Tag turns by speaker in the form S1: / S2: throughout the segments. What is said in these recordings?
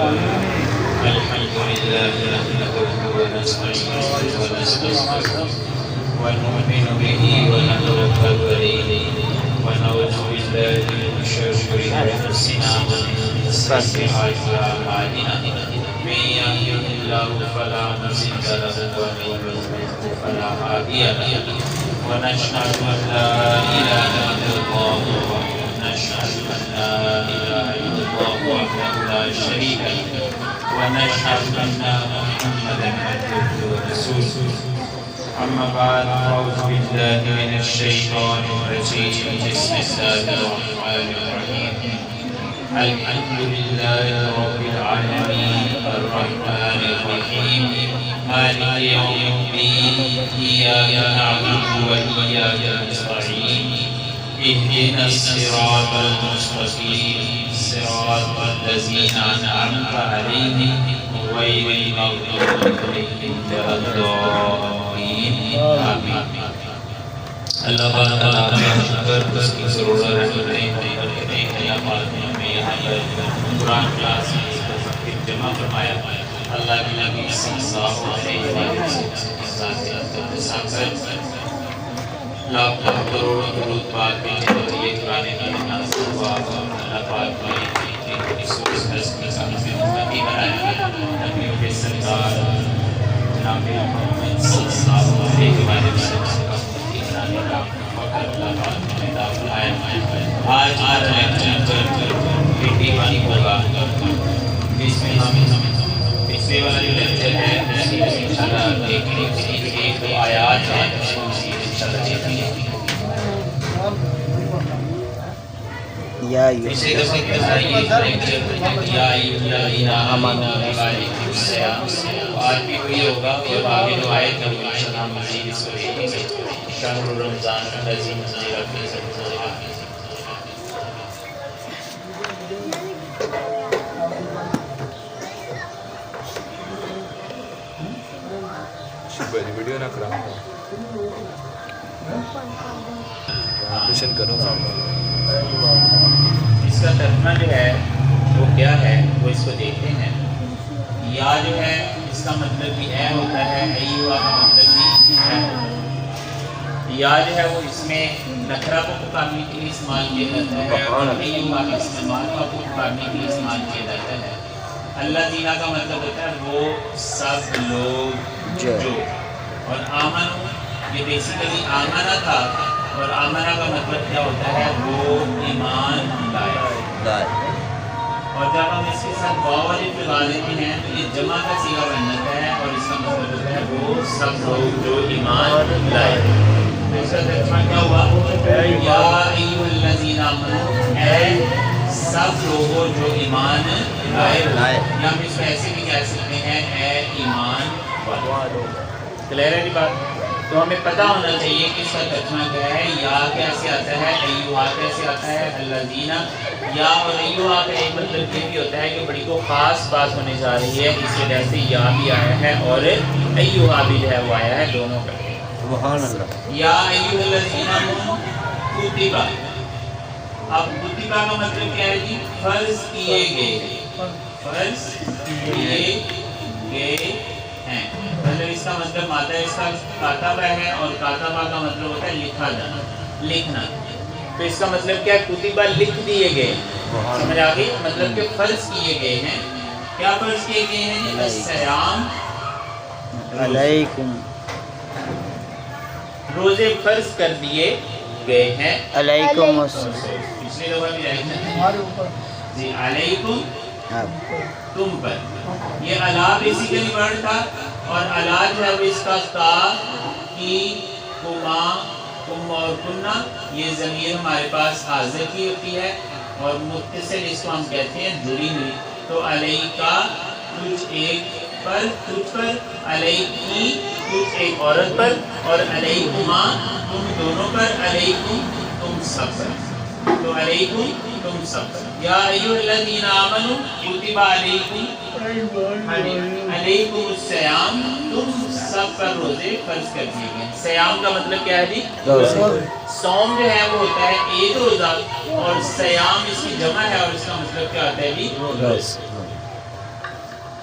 S1: الحمد لله نحمده ونستعينه ونستغفره ونؤمن به ونتوكل عليه ونعوذ بالله من شرور انفسنا ومن سيئات اعمالنا من يهده الله فلا مضل له ومن يضلل فلا هادي له ونشهد ان لا اله الا الله ونشهد ان لا اله الا الله وحده لا شريك له ونشهد ان محمدا عبده ورسوله اما بعد اعوذ بالله من الشيطان الرجيم بسم الله الرحمن الرحيم الحمد لله رب العالمين الرحمن الرحيم مالك يوم الدين اياك نعبد واياك نستعين اهدنا الصراط المستقيم صراط الذين انعمت عليهم غير المغضوب عليهم ولا الضالين آمين. اللہ تعالیٰ کا شکر اس کی ضرورت اللہ پاک نے ہمیں یہاں پر قرآن کلاس میں جمع فرمایا. اللہ کے نبی صلی اللہ علیہ وسلم لاکھ کروڑ درود پاک کے ذریعے قرآن کی نازل ہوا. اللہ پاک نے اس ہستی کا ہمیں امتی بنایا. نبیوں کے سردار جناب محمد صلی اللہ علیہ وسلم کا امتی بنانے کا وقت اللہ پاک نے عطا فرمایا. آج بیٹی بانی ہوگا جس میں ہم پچھلے والا جو لیکچر ہے اس میں انشاءاللہ ایک دو آیات ہیں انشاءاللہ دیکھیں گے. پچھلے دفعہ کے یا الذین آمنوا علیکم السلام آج بھی وہی ہوگا اور آگے جو آیت ہے انشاءاللہ مزید اس کو دیکھیں گے. شہر رمضان الذی انزل فیہ القرآن.
S2: ویڈیو نہ کرا کرو.
S1: اس کا ترجمہ جو ہے وہ کیا ہے وہ اس کو دیکھتے ہیں. یا جو ہے اس کا مطلب بھی اے ہوتا ہے, ایوا کا مطلب بھی اے ہوتا ہے. یا جو ہے وہ اس میں نکرہ کو پکارنے کے لیے استعمال کیا جاتا ہے اور ایوا کا استعمال کو پکارنے کے لیے استعمال کیا جاتا ہے. اللہ دینا کا مطلب ہوتا ہے وہ سب لوگ جو. اور آمن یہ بیسیکلی آمنہ تھا اور آمنہ کا مطلب کیا ہوتا ہے وہ ایمان لائے. اور جب ہم اس کے ساتھ واو الف لگا لیتے ہیں تو یہ جمع کا صیغہ بن جاتا ہے اور اس کا مطلب ہوتا ہے وہ سب لوگ جو ایمان لائے. تو اس کا ترجمہ کیا ہوا یا ایھا الذین آمنوا اے سب لوگوں جو ایمان لائے. یا ہم اس کو ایسے بھی کہہ سکتے ہیں اے ایمان والو. کلیئر ہے بات؟ تو ہمیں پتہ ہونا چاہیے کہ اس کا ترجمہ کیا ہے. یا کیسے آتا ہے, ایھا کیسے آتا ہے, الذین. یا اور ایھا کا ایک مطلب یہ بھی ہوتا ہے کہ بڑی کو خاص بات ہونے جا رہی ہے اس وجہ سے یا بھی آیا ہے اور ایھا بھی جو ہے وہ آیا ہے دونوں کا.
S2: سبحان اللہ.
S1: یا ایھا الذین آمنوا کتب. اب کتب کا مطلب کیا ہے جی؟ فرض کیے گئے. فرض کیے گئے ہیں. مطلب اس کا مطلب مادہ اس کا کاتبہ ہے اور کاتبہ کا مطلب ہوتا ہے لکھا جانا, لکھنا. تو اس کا مطلب کیا ہے؟ کتبہ لکھ دیے گئے. سمجھ آ گئی؟ مطلب کہ فرض کیے گئے ہیں. کیا فرض کیے گئے ہیں؟ السلام
S3: علیکم.
S1: روزے فرض کر دیے گئے ہیں.
S3: علیکم
S1: پچھلے دفعہ بھی آئے جی علیکم تم پر. یہ علا بیسیکلی ورڈ تھا اور علا جو ہے وہ اس کا کا کی کما کم اور کنہ یہ ضمیر ہمارے پاس حاضر کی ہوتی ہے اور متصل اس کو ہم کہتے ہیں جڑی ہوئی. تو علیکا کچھ ایک پر, تجھ پر, علیکی کچھ ایک عورت پر, اور علیکما تم دونوں پر, علیکم تم سب پر. تو علیکم تم سب پر. یا ایھا الذین آمنوا کتب علیکم علیکم الصیام تم سب پر روزے فرض کر دیے گئے. سیام کا مطلب کیا ہے جی؟ صوم جو ہے وہ ہوتا ہے ایک روزہ اور سیام اس کی جمع ہے اور اس کا مطلب کیا ہوتا ہے جی؟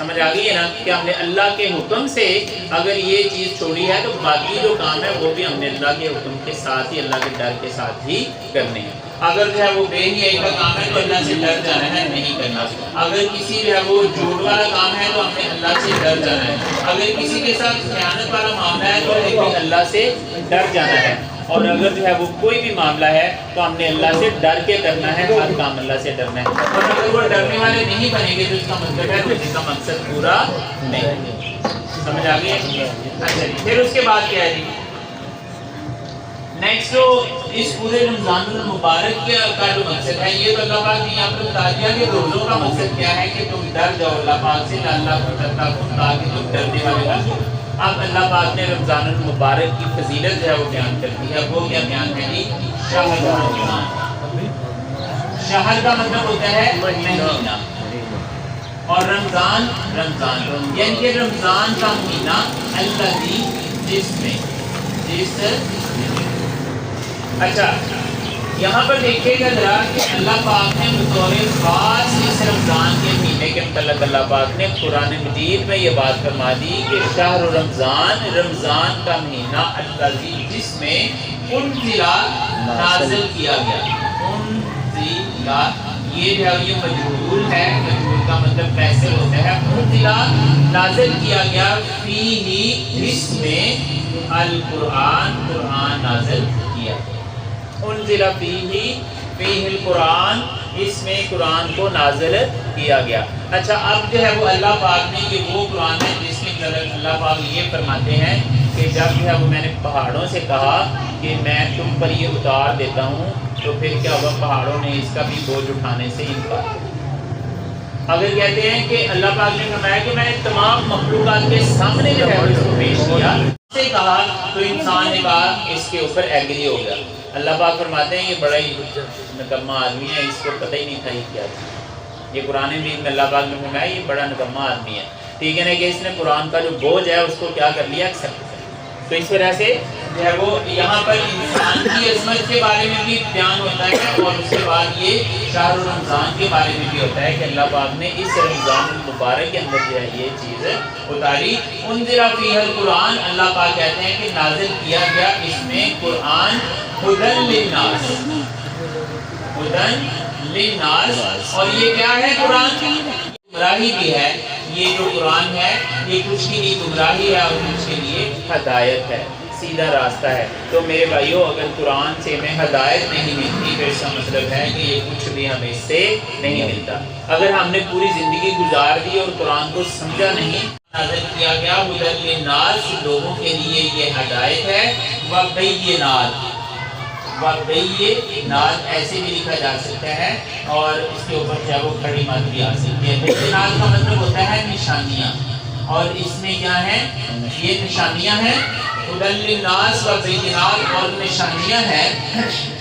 S1: سمجھ آ گئی ہے نا کہ ہم نے اللہ کے حکم سے اگر یہ چیز چھوڑی ہے تو باقی جو کام ہے وہ بھی ہم نے اللہ کے حکم کے ساتھ ہی اللہ کے ڈر کے ساتھ ہی کرنے ہیں. اگر جو ہے وہ بے حیائی کا کام ہے تو اللہ سے ڈر جانا ہے, نہیں کرنا. اگر کسی جو ہے وہ جھوٹ والا کام ہے تو ہم نے اللہ سے ڈر جانا ہے. اگر کسی کے ساتھ خیانت والا معاملہ ہے تو ہمیں اللہ سے ڈر جانا ہے. اور اگر جو ہے وہ کوئی بھی معاملہ ہے تو ہم نے اللہ سے ڈر کے کرنا ہے, ہر کام اللہ سے ڈرنا ہے. اور اگر وہ ڈرنے والے نہیں بنیں گے تو اس کا مطلب ہے اس کا مقصد پورا نہیں. سمجھ آ گئی ہے؟ اچھا جی, پھر اس کے بعد کیا ہے جی نیکسٹ جو اس پورے رمضان المبارک کا جو مقصد ہے, یہ تو اللہ پاک نے یہاں پر بتا دیا کہ روزوں کا مقصد کیا ہے کہ تم ڈر جاؤ اللہ پاک سے, اللہ کو تتقون, تاکہ تم ڈرنے والے بن جاؤ. اب اللہ پاک نے رمضان المبارک کی فضیلت جو ہے وہ بیان کر دی ہے. وہ کیا بیان ہے جی؟ شہر رمضان. شہر کا مطلب ہوتا ہے مہینہ, اور رمضان رمضان یعنی کہ رمضان کا مہینہ الذی جس میں اچھا یہاں پر دیکھیے گا ذرا کہ اللہ پاک نے بطور خاص اس رمضان کے مہینے کے متعلق اللہ پاک نے قرآن مجید میں یہ بات فرما دی کہ شہر رمضان, رمضان کا مہینہ الذی جس میں انزل نازل کیا گیا. انزل یہ جو ہے یہ مجہول ہے, مجہول کا مطلب فیصل ہوتا ہے. انزل نازل کیا گیا فیہ اس میں القرآن, قرآن نازل کیا گیا. انزل فیہ القرآن, اس میں قرآن کو نازل کیا گیا. اچھا اب جو ہے وہ اللہ پاک نے یہ وہ قرآن ہے جس میں اللہ پاک یہ فرماتے ہیں کہ جب جو ہے وہ میں نے پہاڑوں سے کہا کہ میں تم پر یہ اتار دیتا ہوں تو پھر کیا ہوا, پہاڑوں نے اس کا بھی بوجھ اٹھانے سے انکار کیا. اگر کہتے ہیں کہ اللہ پاک نے فرمایا کہ میں نے تمام مخلوقات کے سامنے جو ہے اس کو پیش کیا سے کہا تو انسان نے کہا اس کے اوپر ایگری ہو گیا. اللہ پاک فرماتے ہیں یہ بڑا ہی نکمہ آدمی ہے, اس کو پتہ ہی نہیں تھا یہ کیا تھا. یہ قرآن مجید میں اللہ پاک نے فرمایا یہ بڑا نکمہ آدمی ہے. ٹھیک ہے نا کہ اس نے قرآن کا جو بوجھ ہے اس کو کیا کر لیا, ایکسیپٹ کر لیا. تو اس وجہ سے جو ہے وہ یہاں پر انسان کی عظمت کے بارے میں بھی بیان ہوتا ہے, اور اس کے بعد یہ شہر رمضان کے بارے میں بھی ہوتا ہے کہ اللہ پاک نے اس رمضان المبارک کے اندر جو ہے یہ چیز اتاری. انزل فیہ القرآن, اللہ پاک کہتے ہیں کہ نازل کیا گیا اس میں قرآن ہدی للناس, ہدی للناس. اور یہ کیا ہے قرآن؟ گمراہی بھی ہے. یہ جو قرآن ہے یہ کچھ کے لیے گمراہی ہے اور کچھ کے لیے ہدایت ہے, سیدھا راستہ ہے. تو میرے بھائیوں اگر قرآن سے ہمیں ہدایت نہیں ملتی تو اس کا مطلب ہے کہ یہ کچھ بھی ہمیں اس سے نہیں ملتا. اگر ہم نے پوری زندگی گزار دی اور قرآن کو سمجھا نہیں, نازل کیا گیا ہدی للناس, لوگوں کے لیے یہ ہدایت ہے. وبینات, وبینات ایسے بھی لکھا جا سکتا ہے اور اس کے اوپر جو ہے وہ کھڑی مات بھی آ سکتی ہے. بینات کا مطلب ہوتا ہے نشانیاں, اور اس میں کیا ہے یہ نشانیاں ہیں. ہدی للناس وبینات, اور نشانیاں ہیں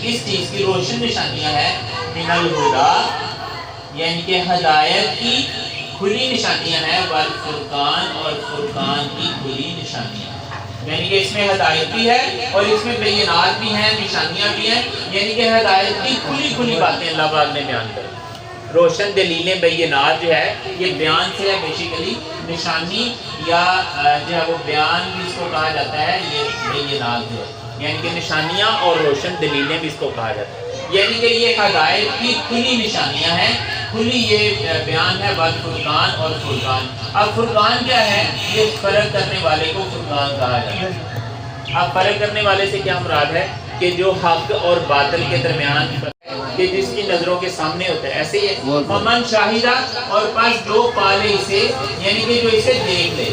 S1: اس چیز کی, روشن نشانیاں ہیں. من الہدی یعنی کہ ہدایت کی کھلی نشانیاں ہیں. والفرقان, اور فرقان کی کھلی نشانیاں, یعنی کہ اس میں ہدایت بھی ہے اور اس میں بینات بھی ہیں, نشانیاں بھی ہیں. یعنی کہ ہدایت کی کھلی کھلی باتیں اللہ پاک نے بیان کر, روشن دلیلیں بینات جو ہے یہ بیان سے ہے بیسیکلی. نشانی یا جو ہے وہ بیان بھی اس کو کہا جاتا ہے, یہ بینات جو ہے یعنی کہ نشانیاں اور روشن دلیلیں بھی اس کو کہا جاتا ہے. یعنی کہ یہ ہدایت کی کھلی نشانیاں ہیں, کھلی یہ بیان ہے. والفرقان, اور فرقان. اب فرقان کیا ہے؟ یہ فرق کرنے والے کو فرقان کہا جاتا ہے. اب فرق کرنے والے سے کیا مراد ہے کہ جو حق اور باطل کے درمیان کہ جس کی نظروں کے سامنے ہوتا ہے, ایسے ہی ممن شاہدہ, اور پس جو پالے اسے, یعنی کہ جو اسے دیکھ لے,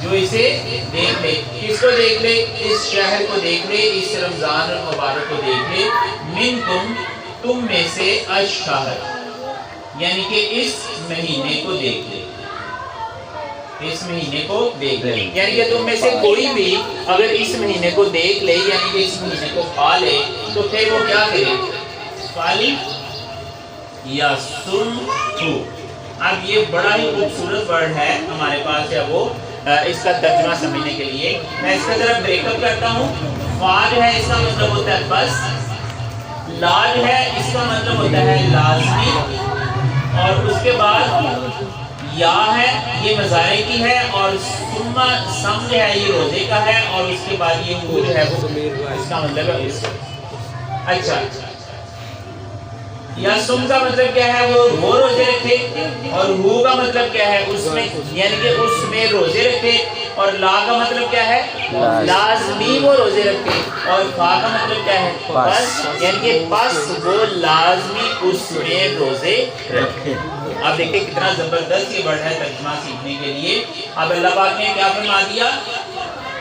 S1: جو اسے دیکھ لے. کس کو دیکھ لے؟ اس شہر کو دیکھ لے, اس رمضان المبارک کو دیکھ لے. منکم, تم میں سے, الشہر یعنی کہ اس مہینے کو دیکھ لے, اس مہینے کو دیکھ لے. یعنی کہ تم میں سے کوئی بھی اگر اس مہینے کو دیکھ لے, یعنی کہ اس مہینے کو پا لے, تو پھر وہ کیا کرے؟ فَلْ يَصُمْهُ. اب یہ بڑا ہی خوبصورت ورڈ ہے ہمارے پاس ہے وہ اس کا ترجمہ سمجھنے کے لیے. میں اس کا ذرا بریک اپ کرتا ہوں. فا جو ہے اس کا مطلب ہوتا ہے بس, لا جو ہے اس کا مطلب ہوتا ہے لازمی, اور اس کے بعد یا ہے یہ مضارع کی ہے اور ثم سم جو ہے یہ روزے کا ہے اور اس کے بعد یہ ہو جو ہے وہ اس کا مطلب ہے اس سے اچھا یا سم کا مطلب کیا ہے وہ روزے رکھے اور ہو کا مطلب کیا ہے اس میں یعنی کہ اس میں روزے رکھے اور لا کا مطلب کیا ہے لازمی وہ روزے رکھے اور فا کا مطلب کیا ہے پس یعنی کہ پس وہ لازمی اس میں روزے رکھے آپ دیکھیں کتنا زبردست یہ ورڈ ہے ترجمہ سیکھنے کے لیے اب اللہ پاک نے کیا فرما دیا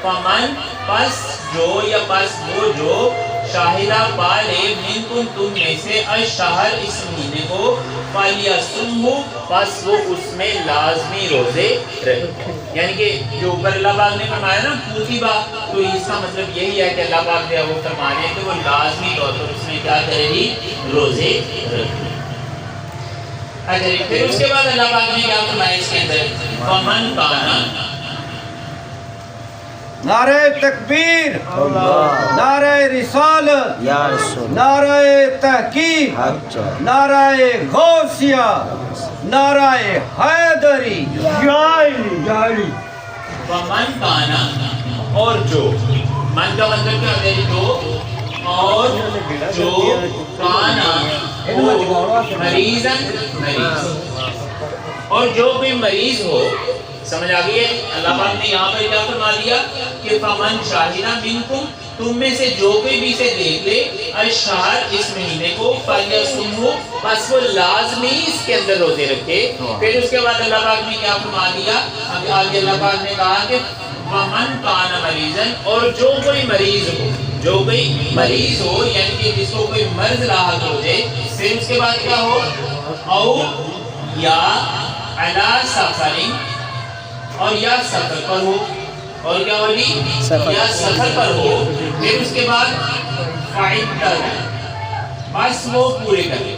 S1: فمن پس جو یا پس وہ جو شاہدہ پالے منکم تم میں سے الشہر اس مہینے کو فلیصمہ پس وہ اس میں لازمی روزے رکھے یعنی کہ جو اوپر اللہ پاک نے فرمایا نا کتبہ تو اس کا مطلب یہی ہے کہ اللہ پاک نے وہ فرما رہے ہیں کہ وہ لازمی طور پر اس میں کیا کرے گی روزے رکھے اچھا پھر اس کے بعد اللہ پاک نے کیا فرمایا اس کے اندر فمن کانا
S2: نعرہ تکبیر نعرہ رسالت نعرہ تحقیق نعرہ غوثیہ نعرہ حیدری
S1: ومن کانا اور جو من کا مطلب کیا ہے جو اور جو کانا وہ مریضاً مریض اور جو کوئی مریض ہو سمجھ آ گئی ہے اللہ پاک نے یہاں پر کیا فرما دیا کہ فمن شاہدہ منکم تم میں سے جو کوئی بھی سے دیکھ لے الشہر اس مہینے کو فلیصمہ پس وہ لازمی اس کے اندر روزے رکھے پھر اس کے بعد اللہ پاک نے کیا فرما دیا آگے اللہ پاک نے کہا کہ فمن کان مریضاً اور جو کوئی مریض ہو یعنی کہ جس کو کوئی مرض لاحق ہو جائے پھر اس کے بعد کیا ہو او یا علی سفرین اور یا سفر پر ہو اور کیا ہوگی یا سفر پر ہو پھر اس کے بعد فعدت بس وہ پورے کر لے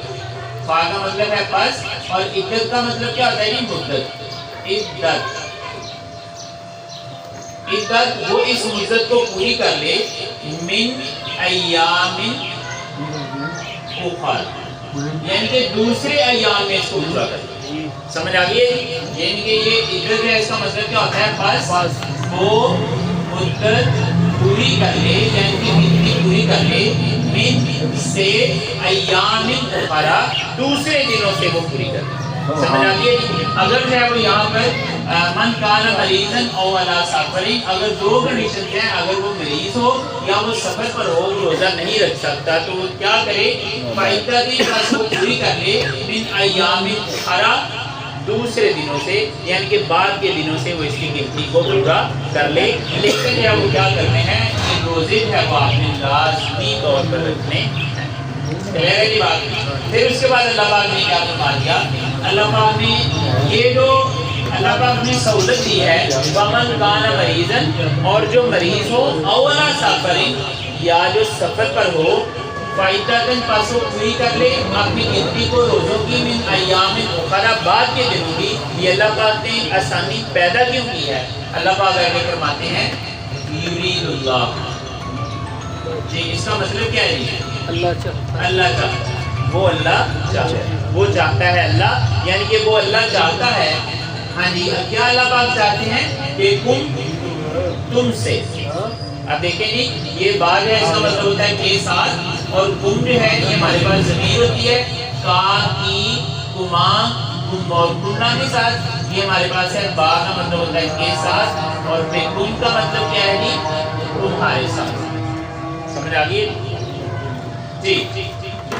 S1: فا کا مطلب ہے بس اور عدت کا مطلب کیا ہوتا ہے مدت عدت وہ اس مدت کو پوری کر لے من ایام اخر یعنی کہ دوسرے ایام میں اس کو پورا کر لے سمجھ آگئے یعنی کہ یہ عدت ہے اس کا مطلب کیا ہوتا ہے بس وہ مدت پوری کر لے یعنی کہ گنتی پوری کر لے من سے ایام اخرى دوسرے دنوں سے وہ پوری کر لے سمجھ آگئے اگر جو ہے وہ یہاں پر من کان مریضاً او علی سفرین اگر دو کنڈیشنز ہیں اگر وہ مریض ہو یا وہ سفر پر ہو روزہ نہیں رکھ سکتا تو وہ کیا کرے فعدت بس وہ پوری کر لے من ایام اخرى دوسرے دنوں سے یعنی کہ بعد کے دنوں سے وہ اس کی گنتی کو پورا کر لے لیکن یا وہ کیا کرنے ہیں کہ روزے ہے وہ آپ نے لازمی طور پر رکھنے ہیں پھر اس کے بعد اللہ پاک نے کیا فرما دیا اللہ پاک نے یہ جو اللہ پاک نے سہولت دی ہے ومن کان مریضاً اور جو مریض ہو او علی سفرین یا جو سفر پر ہو فعدتاً پس وہ پوری کر لے اپنی گنتی کو روزوں کی من ایام اخرى بعد کے دنوں کی یہ اللہ پاک نے آسانی پیدا کیوں کی ہے اللہ پاک آگے فرماتے ہیں یرید اللہ جی اس کا مطلب کیا ہے اللہ چاہتا وہ اللہ چاہتا ہے وہ چاہتا ہے اللہ یعنی کہ وہ اللہ چاہتا ہے ہاں جی کیا اللہ پاک چاہتے ہیں کہ تم سے اب دیکھیں جی یہ بات ہے اس کا مطلب ہوتا ہے کے ساتھ اور کم جو ہے یہ ہمارے پاس ضمیر ہوتی ہے کا کی کما کم اور کمنا کے ساتھ یہ ہمارے پاس ہے با کا مطلب ہوتا ہے کے ساتھ اور پھر کم کا مطلب کیا ہے جی تمہارے ساتھ سمجھ آگئے جی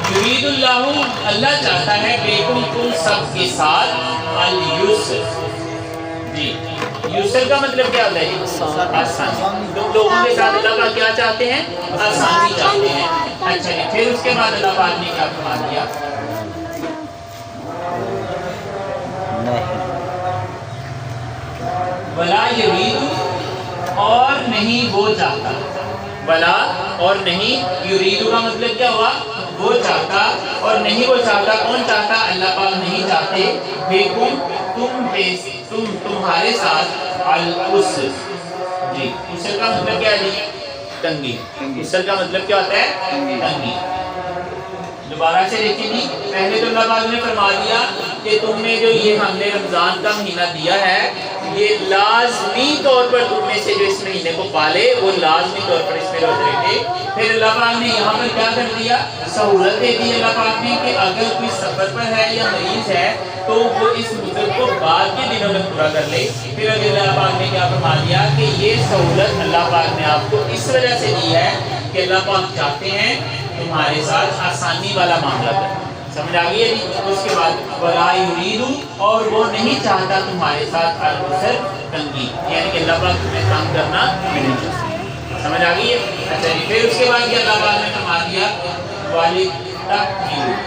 S1: یرید اللہ اللہ چاہتا ہے بیکم تم سب کے ساتھ الیسر جی یسر کا مطلب کیا ہوتا ہے آسانی تم لوگوں کے ساتھ اللہ کا کیا چاہتے ہیں آسانی چاہتے ہیں اچھا جی پھر اس کے بعد اللہ پاک نے کیا فرما دیا ولا یرید اور نہیں وہ چاہتا ولا اور نہیں یرید کا مطلب کیا ہوا وہ چاہتا اور نہیں وہ چاہتا کون چاہتا اللہ پاک نہیں چاہتے بیکم تم تمہارے ساتھ العسر جی عسر کا مطلب کیا ہے جی تنگی عسر کا مطلب کیا ہوتا ہے تنگی دوبارہ سے دیکھیں جی پہلے تو اللہ پاک نے فرما دیا کہ تم نے جو یہ ہم نے رمضان کا مہینہ دیا ہے یہ لازمی طور پر تم میں سے جو اس مہینے کو پالے وہ لازمی طور پر اس میں روزے رکھے۔ پھر اللہ پاک نے یہاں پر کیا کر دیا، سہولت دے دی اللہ پاک نے کہ اگر کوئی سفر پر ہے یا مریض ہے تو وہ اس مدت کو بعد کے دنوں میں پورا کر لے۔ پھر اللہ پاک نے کیا فرما دیا کہ یہ سہولت اللہ پاک نے آپ کو اس وجہ سے دی ہے کہ اللہ پاک چاہتے ہیں تمہارے ساتھ آسانی والا معاملہ کریں۔ سمجھ آ گئی ہے جی؟ اس کے بعد وَلَا يُرِيدُ، اور وہ نہیں چاہتا تمہارے ساتھ العسر، تنگی، یعنی کہ اللہ پاک تمہیں تنگ کرنا نہیں چاہتا۔ سمجھ آ گئی ہے؟ اچھا جی، پھر اس کے بعد کیا اللہ پاک نے فرما دیا وَلِتَكْمِلُوا،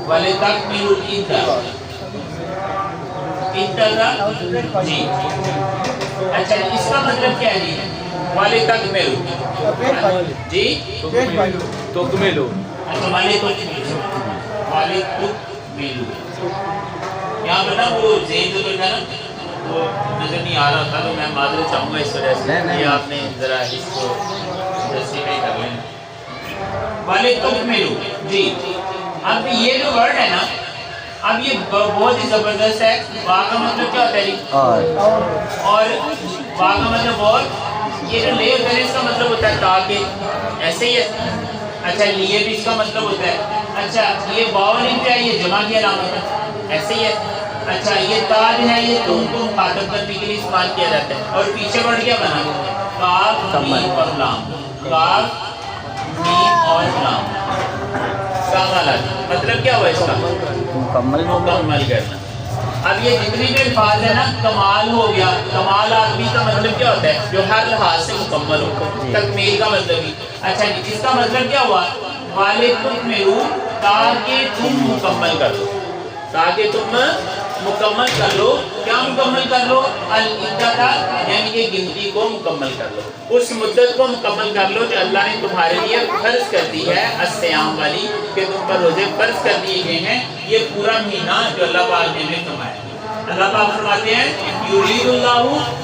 S1: وَلِتَكْمِلُوا الْعِدَّةَ، عدہ جی اچھا اس کا مطلب کیا ہے جی؟ وَلِتَكْمِلُوا جی
S3: تکملو،
S1: اچھا وَلِتُكْمِلُوا، یہاں پر نا وہ زین جو تھا نا وہ نظر نہیں آ رہا تھا تو میں معذرت چاہوں گا اس وجہ سے کہ آپ نے ذرا اس کو جسٹیفائی کر لیں۔ وَلِتُكْمِلُوا جی، اب یہ جو ورڈ ہے نا اب یہ بہت ہی زبردست ہے۔ وا کا مطلب کیا ہوتا ہے جی؟ اور وا کا مطلب اور، یہ جو لے ہوتا ہے اس کا مطلب ہوتا ہے تاکہ، ایسے ہی ہے۔ اچھا لیے بھی اس کا مطلب ہوتا ہے۔ اچھا یہ واو نہیں کیا ہے، یہ جمع کی علامت ہے، ایسے ہی ہے۔ اچھا یہ تاج ہے، یہ تم کو مخاطب کرنے کے لیے استعمال کیا جاتا ہے۔ اور پیچھے ورڈ کیا بنا؟ کاف میم اور لام، کاف میم اور لام، مطلب کیا ہوا اس کا؟ مکمل کرنا۔ اب یہ جتنی بھی الفاظ ہے نا کمال ہو گیا، کمال آدمی کا مطلب کیا ہوتا ہے؟ جو ہر لحاظ سے مکمل ہو، تکمیل کا مطلب ہی۔ اچھا جی اس کا مطلب کیا ہوا؟ وَلِتُكْمِلُوا، تاکہ تم مکمل کر لو، تاکہ تم مکمل کر لو۔ کیا مکمل کر لو؟ العدہ، یعنی کہ گنتی کو مکمل کر لو، اس مدت کو مکمل کر لو جو اللہ نے تمہارے لیے فرض کر دی ہے، الصیام والی، کہ تم پر روزے فرض کر دیے گئے ہیں۔ یہ پورا مہینہ جو اللہ پاک نے ہمیں فرمایا۔ اللہ پاک فرماتے ہیں یرید اللہ،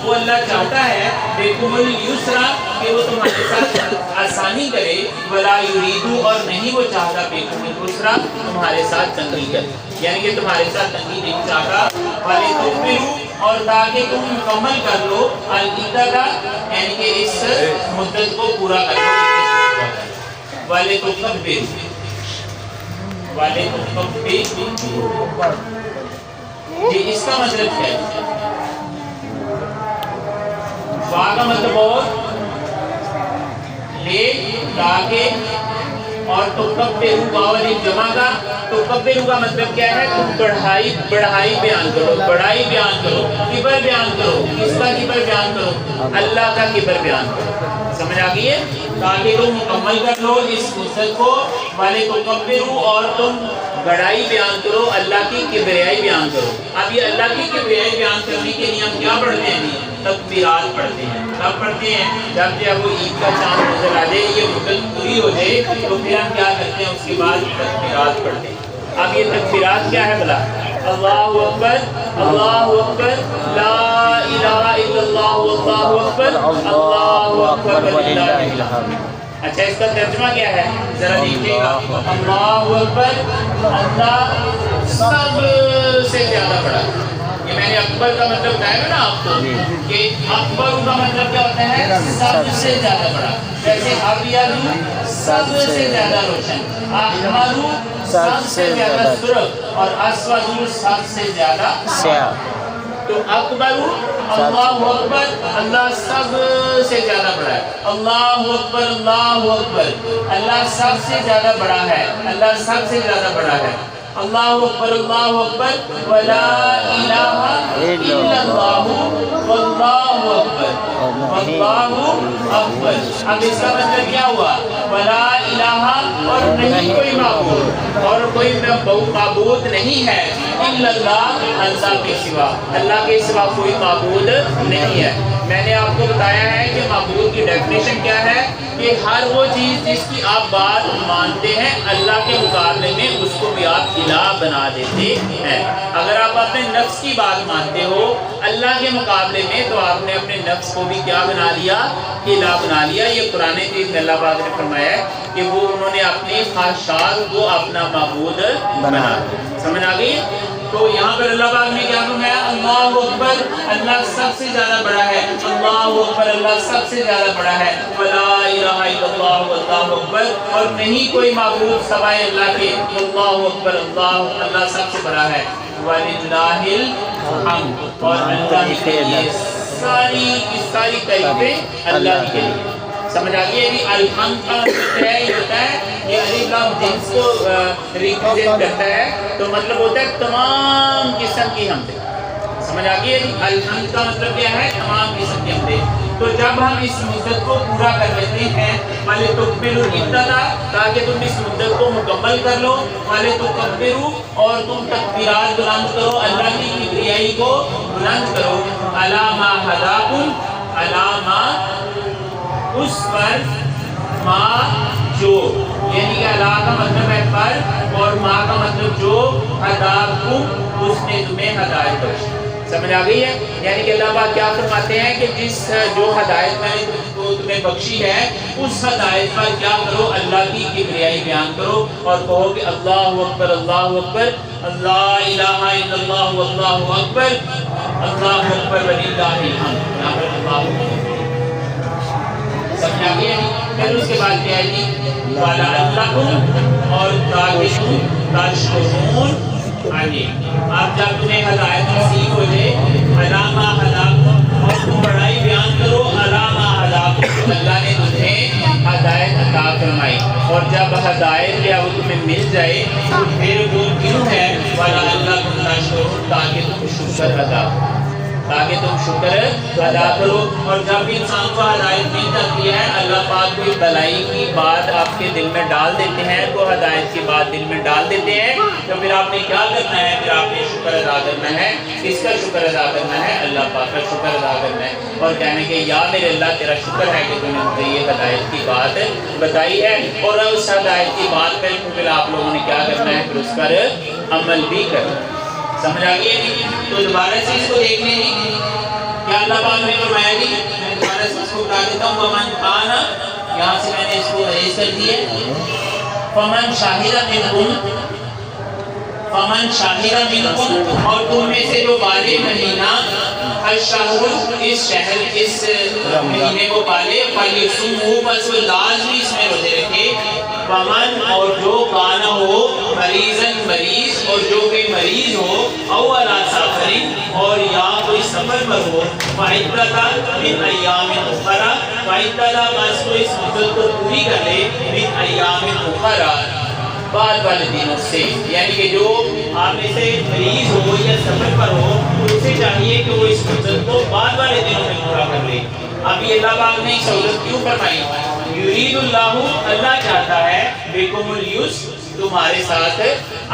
S1: وہ اللہ چاہتا ہے بکم الیسر، کہ وہ تمہارے ساتھ آسانی کرے، ولا یرید، اور نہیں وہ چاہتا بکم العسر، تمہارے ساتھ تنگی کرے، یعنی کہ تمہارے ساتھ تنگی نہیں چاہتا۔ وَلِتُكْمِلُوا، اور تاکہ تم مکمل کر لو العدہ، یعنی کہ اس مدت کو پورا کر لو۔ وَلِتُكَبِّرُوا، جی اس کا مطلب کیا ہے؟ وا کا مطلب اور، لے تاکہ، اور تکبروا واو الف جمع کا۔ تکبروا کا مطلب کیا ہے؟ تم بڑھائی بیان کرو، بڑائی بیان کرو، کبر بیان کرو۔ کس کا کبر بیان کرو؟ اللہ کا کبر بیان کرو۔ سمجھ آ گئی ہے؟ تاکہ تم مکمل کر لو اس مدت کو۔ وَلِتُكَبِّرُوا، اور تم بڑائی بیان کرو، اللہ کی کبریائی بیان کرو۔ اب یہ اللہ کی کبریائی بیان کرنے کے لیے ہم کیا پڑھتے ہیں؟ تکبیرات پڑھتے ہیں۔ کب پڑھتے ہیں؟ جب وہ عید کا چاند نظر آ جائے، یہ مدت پوری ہو جائے، تو پھر ہم کیا کرتے ہیں؟ اس کے بعد تکبیرات پڑھتے ہیں۔ اب یہ تکبیرات کیا ہے بلا؟ اللہ اکبر، اللہ اکبر، لا الہ الا اللہ، اللہ اکبر، اللہ اکبر وللہ الحمد۔ اچھا اس کا ترجمہ کیا ہے؟ ذرا دیکھیے گا۔ اللہ اکبر، اللہ سب سے زیادہ بڑا۔ یہ میں نے اکبر کا مطلب بتایا نا آپ کو کہ اکبر کا مطلب کیا ہوتا ہے؟ سب سے زیادہ بڑا۔ جیسے ابیض سب سے زیادہ روشن، احمر سب سے زیادہ سرخ، اور اسود سب سے زیادہ سیاہ۔ تو اکبر، اللہ اکبر، اللہ سب سے زیادہ بڑا ہے۔ اللہ اکبر، اللہ اکبر، اللہ سب سے زیادہ بڑا ہے، اللہ سب سے زیادہ بڑا ہے۔ اللہ اکبر، اللہ اکبر، ولا الہ الا اللہ، واللہ اکبر، واللہ اکبر۔ اب اس کا مطلب کیا ہوا؟ ولا الہ، اور نہیں کوئی معبود، اور کوئی معبود نہیں ہے، الا اللہ، اللہ کے سوا، اللہ کے سوا کوئی معبود نہیں ہے۔ میں نے آپ کو بتایا ہے کہ معبود کی ڈیفینیشن کیا ہے، کہ ہر وہ چیز جس کی آپ بات مانتے ہیں اللہ کے مقابلے میں اس کو بھی آپ الہ بنا دیتے ہیں۔ اگر آپ اپنے نفس کی بات مانتے ہو اللہ کے مقابلے میں تو آپ نے اپنے نفس کو بھی کیا بنا لیا؟ الہ بنا لیا۔ یہ قرآن کریم میں اللہ پاک نے فرمایا ہے کہ وہ انہوں نے اپنی خواہشات کو اپنا معبود بنا لیا۔ سمجھ آ گئی؟ تو یہاں پر اللہ پاک نے کیا فرمایا؟ اللہ اکبر، اللہ سب سے زیادہ بڑا ہے۔ اللہ اکبر، اللہ سب سے زیادہ بڑا ہے۔ ولا الہ الا اللہ، اللہ اکبر، اور نہیں کوئی معبود سوائے اللہ کے۔ اللہ اکبر، اللہ سب سے بڑا ہے۔ وللہ الحمد، اور اللہ کے لیے ساری کی ساری تعریفیں اللہ کے لیے۔ سمجھ آگئی؟ یعنی الحمد کا مطلب ہے یہ ہوتا ہے یہ الف لام جنس کو ریپرزینٹ کرتا ہے، تو مطلب ہوتا ہے تمام قسم کی حمد۔ سمجھ آگئی؟ الحمد کا مطلب کیا ہے؟ تمام قسم کی حمد۔ تو جب ہم اس مدت کو پورا کر لیتے ہیں وَلِتُكْمِلُوا الْعِدَّةَ، تاکہ تم اس مدت کو مکمل کر لو، وَلِتُكَبِّرُوا، اور تم تکبیرات بلند کرو، اللہ کی کبریائی کو بلند کرو، عَلَىٰ مَا هَدَاكُمْ، عَلَىٰ مَا اس پر، ما جو، یعنی کہ اللہ کا مطلب ہے پر، اور ما کا مطلب جو، ہداکم اس نے تمہیں ہدایت بخشی۔ سمجھ آ گئی ہے؟ یعنی کہ اللہ پاک کیا فرماتے ہیں کہ جو ہدایت میں نے تمہیں بخشی ہے اس ہدایت پر کیا کرو؟ اللہ کی کبریائی بیان کرو اور کہو کہ اللہ اکبر، اللہ اکبر، اللہ الہ الا اللہ، اللہ اکبر، اللہ اکبر وللہ الحمد۔ یہاں پر اللہ اکبر سمجھ آگئی ہے؟ پھر اس کے بعد کیا ہے جی؟ وَلَعَلَّكُمْ، اور تاکہ تم تشکرون علیہ، اب جب تمہیں ہدایت نصیب ہو جائے، عَلَىٰ مَا هَدَاكُمْ، اور تم بڑائی بیان کرو عَلَىٰ مَا هَدَاكُمْ، اللہ نے تمہیں ہدایت عطا فرمائی، اور جب ہدایت یا وہ تمہیں مل جائے تو پھر وہ کیوں ہے؟ وَلَعَلَّكُمْ تشکرون، تاکہ تم شکر ادا کرو، تاکہ تم شکر ادا کرو۔ اور جب انسان کو ہدایت مل جاتی ہے اللہ پاک کوئی بھلائی کی بات آپ کے دل میں ڈال دیتے ہیں، تو ہدایت کی بات دل میں ڈال دیتے ہیں، تو پھر آپ نے کیا کرنا ہے؟ پھر آپ نے شکر ادا کرنا ہے۔ کس کا شکر ادا کرنا ہے؟ اللہ پاک کا شکر ادا کرنا ہے، اور کہنا کہ یا میرے اللہ تیرا شکر ہے کہ تم نے مجھے یہ ہدایت کی بات بتائی ہے، اور اس ہدایت کی بات پر پھر آپ لوگوں نے کیا کرنا ہے؟ پھر اس پر عمل بھی کرنا ہے۔ سمجھ آ گئی ہے؟ تو دوبارہ سے اس کو دیکھ لیں گے کیا اللہ پاک نے فرمایا جی؟ میں دوبارہ سے اس کو بتا دیتا ہوں۔ وَمَنْ كَانَ، یہاں سے میں نے اس کو ریز کر دیے، فَمَنْ شَاهِدَ مِنْكُمْ، فَمَنْ شَاهِدَ مِنْكُمْ، اور تم میں سے جو پالے مہینہ، الشہر، اس شہر اس مہینے کو پالے، فَلْيَصُمْهُ، بس وہ لازمی اس میں روزے رکھے، وَمَنْ، اور جو کانا ہو مریضاً، مریض، اور جو کوئی مریض ہو، او علی سفر، اور یا کوئی سفر پر ہو، فعدۃ من ایام اخر، فعدۃ، بس وہ اس مدت کو پوری کر لے، من ایام اخر، بعد والے دنوں سے، یعنی کہ جو آپ میں سے مریض ہو یا سفر پر ہو تو اسے چاہیے کہ وہ اس مدت کو بعد والے دنوں میں پورا کر لے۔ اب یہ اللہ پاک نے سہولت کیوں فرمائی؟ یرید اللہ، اللہ چاہتا ہے، بکم الیسر، تمہارے ساتھ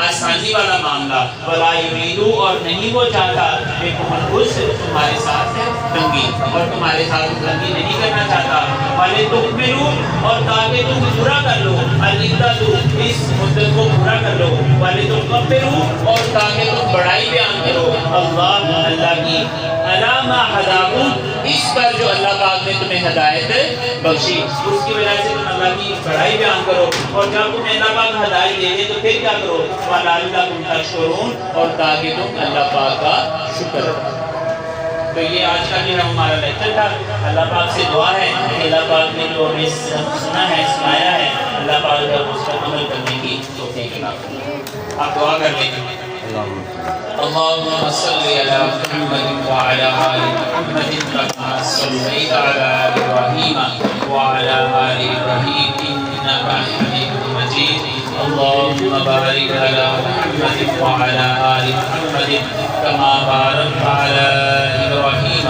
S1: آسانی والا معاملہ، ولا یرید، اور نہیں وہ چاہتا، بکم العسر، تمہارے ساتھ تنگی، اور تمہارے ساتھ تنگی نہیں کرنا چاہتا، وَلِتُكْمِلُوا، اور تاکہ تم پورا کر لو، العدۃ، اس مدت کو پورا کر لو، وَلِتُكَبِّرُوا، اور تاکہ تم بڑائی بیان کرو اللہ کی، عَلَىٰ مَا هَدَاكُمْ، اس پر جو اللہ پاک نے تمہیں ہدایت بخشی، اس کی وجہ سے تم اللہ کی بڑائی بیان کرو، اور جب تمہیں اللہ پاک ہدایت دے دے تو پھر کیا کرو؟ وَلَعَلَّكُمْ تَشْكُرُونَ، اور تاکہ تم اللہ پاک کا شکر کرو۔ تو یہ آج کا جو ہے ہمارا لیکچر تھا۔ اللہ پاک سے دعا ہے کہ اللہ پاک نے جو ہمیں سنا ہے، سنایا ہے، اللہ پاک کا اس پر عمل کرنے کی توفیق عطا فرمائے۔ آپ دعا کر لیں گے۔ اللهم صل على محمد وعلى آل محمد كما صليت على إبراهيم وعلى آل إبراهيم إنك حميد مجيد اللهم بارك على محمد وعلى آل محمد كما باركت على إبراهيم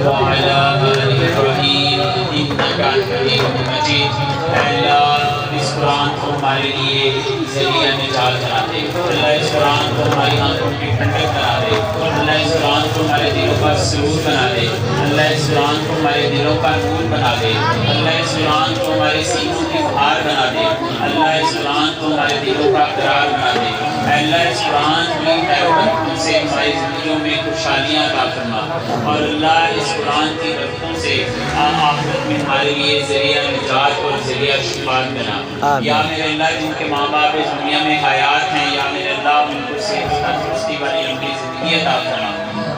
S1: وعلى آل إبراهيم إنك حميد مجيد۔ اے اللہ اس قرآن کو ہمارے لیے ذریعہ نجات بنا دے، اللہ اس قرآن کو ہماری آنکھوں کی ٹھنڈک بنا دے، اللہ اس قرآن کو ہمارے دلوں کا سرور بنا دے، اللہ اس قرآن کو ہمارے دلوں کا نور بنا دے، اللہ اس قرآن کو ہمارے سینوں کی بہار بنا دے، اللہ اس قرآن کو ہمارے دلوں کا قرار بنا دے، اے اللہ اس قرآن کی پیروی سے سے ہماری زندگیوں میں خوشحالیاں عطا فرما، اور اللہ اس قرآن کی برکتوں سے آخرت میں ہمارے لیے ذریعہ نجات اور ذریعہ شفاعت بنا۔ یا میرے اللہ جن کے ماں باپ اس دنیا میں حیات ہیں، یا میرے اللہ ان کو صحت تندرستی والی لمبی زندگی عطا فرما۔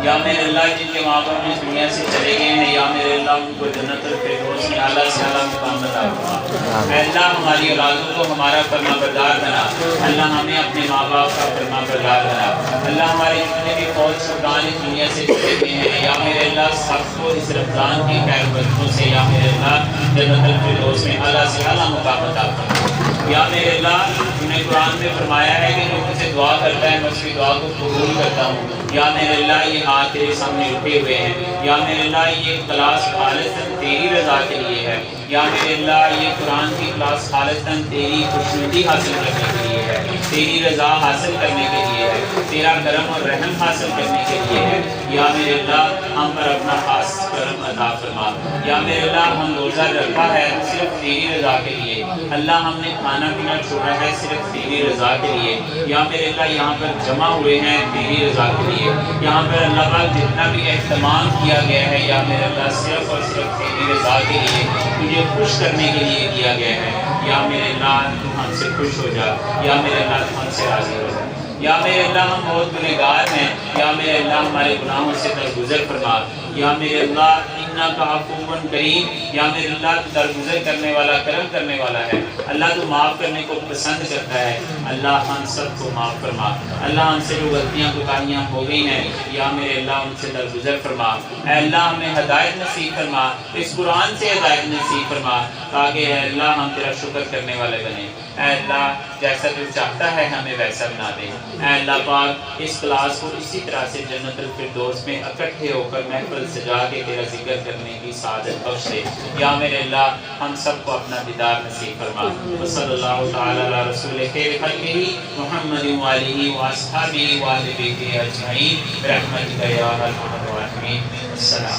S1: یا میرے اللہ جن کے ماں باپ اس دنیا سے چلے گئے ہیں، یا میرے اللہ ان کو جنت الفردوس میں اعلیٰ سے اعلیٰ مقام عطا فرما۔ اے اللہ ہماری اولادوں کو ہمارا فرما بردار بنا، اللہ ہمیں اپنے ماں باپ کا فرما بردار بنا۔ اللہ ہمارے جتنے بھی فوج شدگان اس دنیا سے چلے گئے ہیں، یا میرے اللہ سب کو اس رمضان کی خیر برکتوں سے یا میرے اللہ جنت الفردوس میں اعلیٰ سے اعلیٰ مقام عطا فرما۔ یا میرے اللہ تم نے قرآن میں فرمایا ہے کہ جو مجھ سے دعا کرتا ہے میں اس کی دعا کو قبول کرتا ہوں۔ یا میرے اللہ یہ ہاتھ تیرے سامنے اٹھے ہوئے ہیں، یا میرے اللہ یہ کلاس خالصاً تیری رضا کے لیے ہے، یا میرے اللہ یہ قرآن کی کلاس خالصاً تیری خوشنودی حاصل کرنے کے لیے ہے، تیری رضا حاصل کرنے کے لیے ہے، تیرا کرم اور رحم حاصل کرنے کے لیے ہے۔ یا میرے اللہ ہم پر اپنا خاص کرم عطا فرما۔ یا میرے اللہ ہم روزہ رکھا ہے صرف تیری رضا کے لیے، اللہ ہم نے کھانا پینا چھوڑا ہے صرف تیری رضا کے لیے۔ یا میرے اللہ یہاں پر جمع ہوئے ہیں تیری رضا کے لیے، یہاں پر اللہ پاک جتنا بھی اہتمام کیا گیا ہے یا میرے اللہ صرف اور صرف تیری رضا کے لیے، تجھے خوش کرنے کے لیے کیا گیا ہے۔ یا میرے اللہ تو ہم سے خوش ہو جا، یا میرے اللہ تو ہم سے راضی ہو جا۔ یا میرے اللہ ہم بہت گنہگار ہیں، یا میرے اللہ ہمارے گناہوں سے درگزر فرما۔ یا میرے اللہ انک عفو کریم، یا میرے اللہ تو درگزر کرنے والا کرم کرنے والا ہے، اللہ تو معاف کرنے کو پسند کرتا ہے۔ اللہ ہم سب کو معاف فرما، اللہ ہم سے جو غلطیاں کوتاہیاں ہو گئی ہیں یا میرے اللہ ان سے درگزر فرما۔ اے اللہ ہمیں ہدایت نصیب فرما، اس قرآن سے ہدایت نصیب فرما، تاکہ اے اللہ ہم تیرا شکر کرنے والے بنیں۔ اے اللہ جیسا تو چاہتا ہے ہمیں ویسا بنا دے۔ اے اللہ پاک اس کلاس کو اسی طرح سے جنت الفردوس میں اکٹھے ہو کر محفل سجا کے تیرا ذکر کرنے کی سعادت بخش دے۔ یا میرے اللہ ہم سب کو اپنا دیدار نصیب فرما۔ وصلی اللہ تعالی علی رسول خیر خلقہ محمد وآلہ واصحابہ وآل بیتہ اجمعین برحمتک یا ارحم الراحمین۔ السلام